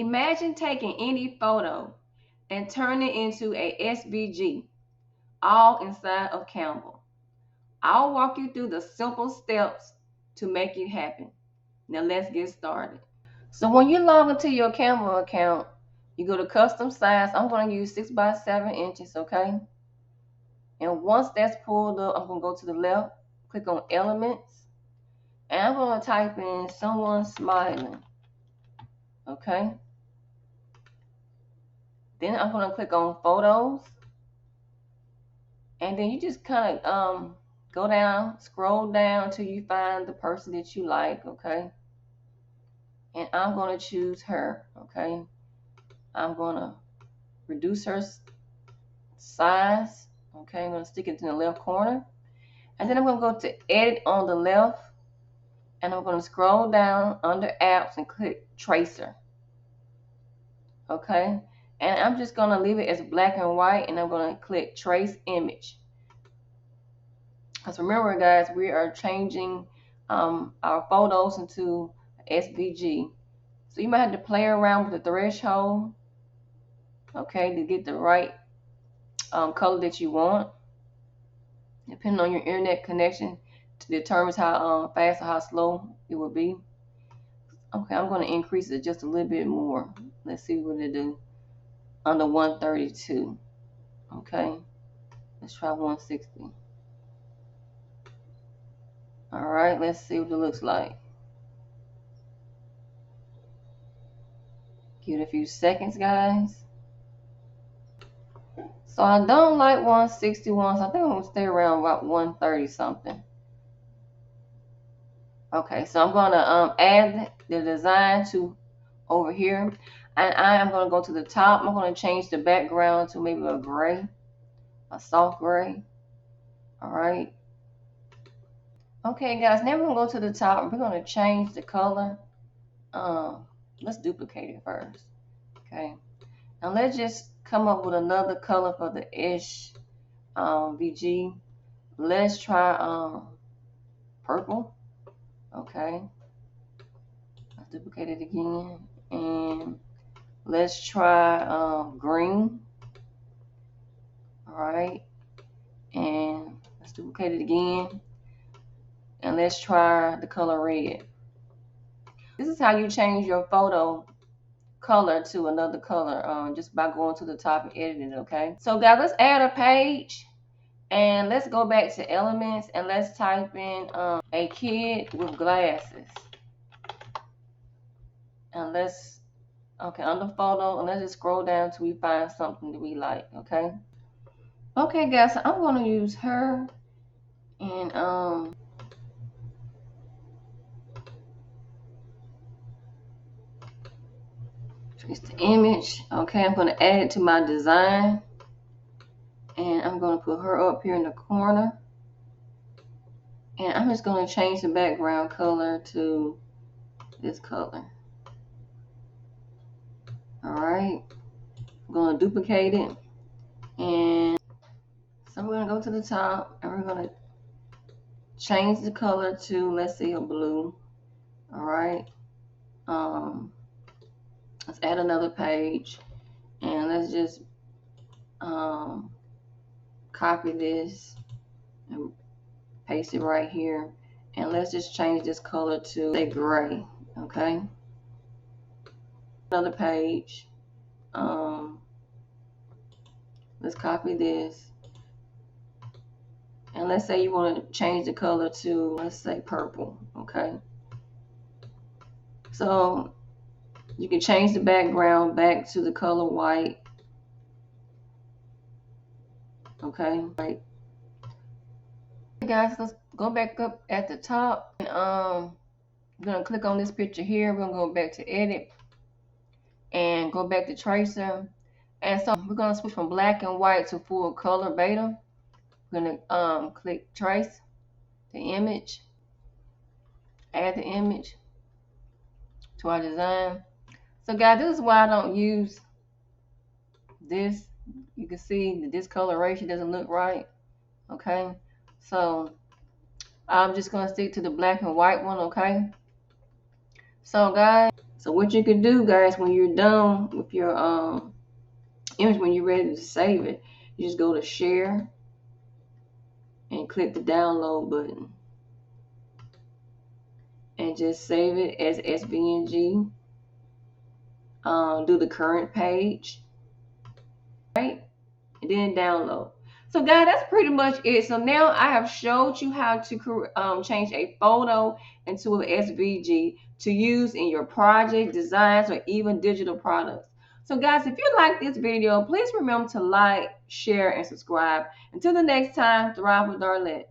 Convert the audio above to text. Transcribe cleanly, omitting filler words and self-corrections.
Imagine taking any photo and turning it into a SVG, all inside of Canva. I'll walk you through the simple steps to make it happen. Now let's get started. So when you log into your Canva account, you go to custom size. I'm going to use 6 by 7 inches, okay? And once that's pulled up, I'm going to go to the left, click on elements, and I'm going to type in someone smiling, okay? Then I'm going to click on photos, and then you just kind of go down, scroll down till you find the person that you like, okay? And I'm going to choose her, okay? I'm going to reduce her size, okay? I'm going to stick it in the left corner. And then I'm going to go to edit on the left, and I'm going to scroll down under apps and click tracer, okay? And I'm just going to leave it as black and white, and I'm going to click trace image. Because remember, guys, we are changing our photos into SVG. So you might have to play around with the threshold, okay, to get the right color that you want, depending on your internet connection, to determine how fast or how slow it will be. Okay, I'm going to increase it just a little bit more. Let's see what it do. Under 132. Okay, let's try 160. All right, let's see what it looks like. Give it a few seconds, guys. So I don't like 161, so I think I'm gonna stay around about 130 something. Okay, so I'm gonna add the design to over here, and I am gonna go to the top. I'm gonna change the background to maybe a gray, a soft gray. All right. Okay, guys, now we're gonna go to the top. We're gonna change the color. Let's duplicate it first. Okay, now let's just come up with another color for the SVG. Let's try purple. Okay, let's duplicate it again, and let's try green. All right, and let's duplicate it again, and let's try the color red. This is how you change your photo color to another color, just by going to the top and editing it, okay? So guys, let's add a page, and let's go back to elements, and let's type in a kid with glasses. And let's, okay, under photo, and let's just scroll down till we find something that we like, okay? Okay, guys, so I'm going to use her, and trace the image. Okay, I'm going to add it to my design, and I'm going to put her up here in the corner, and I'm just going to change the background color to this color. All right, I'm going to duplicate it, and so we're going to go to the top, and we're going to change the color to, let's see, a blue. All right, let's add another page, and let's just copy this and paste it right here, and let's just change this color to a gray. Okay, another page, let's copy this, and let's say you want to change the color to, let's say, purple. Okay, so you can change the background back to the color white. Okay, right. Okay, guys, let's go back up at the top, and I'm gonna click on this picture here. We're gonna go back to edit and go back to tracer, and so we're gonna switch from black and white to full color beta. We're gonna click trace the image, add the image to our design. So guys, this is why I don't use this. You can see the discoloration doesn't look right. Okay, so I'm just gonna stick to the black and white one. Okay, So guys, so what you can do, guys, when you're done with your image, when you're ready to save it, you just go to share and click the download button and just save it as SVG. Do the current page, right? And then download. So guys, that's pretty much it. So now I have showed you how to change a photo into an SVG to use in your project, designs, or even digital products. So guys, if you like this video, please remember to like, share, and subscribe. Until the next time, thrive with Darlette.